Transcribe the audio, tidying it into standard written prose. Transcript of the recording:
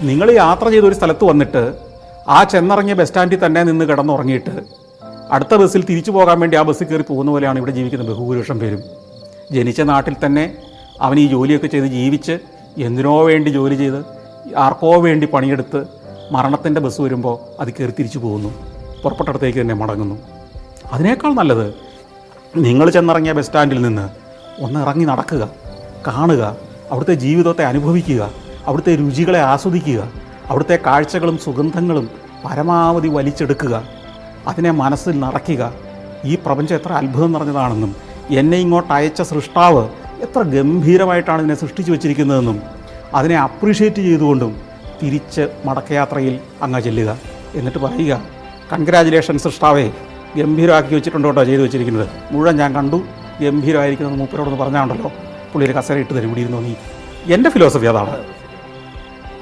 നിങ്ങൾ യാത്ര ചെയ്തൊരു സ്ഥലത്ത് വന്നിട്ട് ആ ചെന്നിറങ്ങിയ ബസ് സ്റ്റാൻഡിൽ തന്നെ നിന്ന് കിടന്നുറങ്ങിയിട്ട് അടുത്ത ബസ്സിൽ തിരിച്ചു പോകാൻ വേണ്ടി ആ ബസ്സിൽ കയറി പോകുന്ന പോലെയാണ് ഇവിടെ ജീവിക്കുന്ന ബഹുഭൂരിപക്ഷം പേരും. ജനിച്ച നാട്ടിൽ തന്നെ അവൻ ഈ ജോലിയൊക്കെ ചെയ്ത് ജീവിച്ച് എന്തിനോ വേണ്ടി ജോലി ചെയ്ത് ആർക്കോ വേണ്ടി പണിയെടുത്ത് മരണത്തിൻ്റെ ബസ് വരുമ്പോൾ അത് കയറി തിരിച്ചു പോകുന്നു, പുറപ്പെട്ടടത്തേക്ക് തന്നെ മടങ്ങുന്നു. അതിനേക്കാൾ നല്ലത് നിങ്ങൾ ചെന്നിറങ്ങിയ ബസ് സ്റ്റാൻഡിൽ നിന്ന് ഒന്ന് ഇറങ്ങി നടക്കുക, കാണുക, അവിടുത്തെ ജീവിതത്തെ അനുഭവിക്കുക, അവിടുത്തെ രുചികളെ ആസ്വദിക്കുക, അവിടുത്തെ കാഴ്ചകളും സുഗന്ധങ്ങളും പരമാവധി വലിച്ചെടുക്കുക, അതിനെ മനസ്സിൽ നിറയ്ക്കുക. ഈ പ്രപഞ്ചം എത്ര അത്ഭുതം നിറഞ്ഞതാണെന്നും എന്നെ ഇങ്ങോട്ട് അയച്ച സൃഷ്ടാവ് എത്ര ഗംഭീരമായിട്ടാണ് ഇതിനെ സൃഷ്ടിച്ചു വച്ചിരിക്കുന്നതെന്നും അതിനെ അപ്രീഷിയേറ്റ് ചെയ്തുകൊണ്ടും തിരിച്ച് മടക്കയാത്രയിൽ അങ്ങ് ചെല്ലുക. എന്നിട്ട് പറയുക, കൺഗ്രാജുലേഷൻ സൃഷ്ടാവേ, ഗംഭീരമാക്കി വെച്ചിട്ടുണ്ട് കേട്ടോ ചെയ്തു വെച്ചിരിക്കുന്നത്, മുഴുവൻ ഞാൻ കണ്ടു, ഗംഭീരമായിരിക്കുന്നത് മൂപ്പരോടൊന്ന് പറഞ്ഞാണ്ടല്ലോ, പുള്ളി ഒരു കസേര ഇട്ട് തരും, ഇവിടെ ഇരുന്നോ നീ. എൻ്റെ ഫിലോസഫി അതാണ്.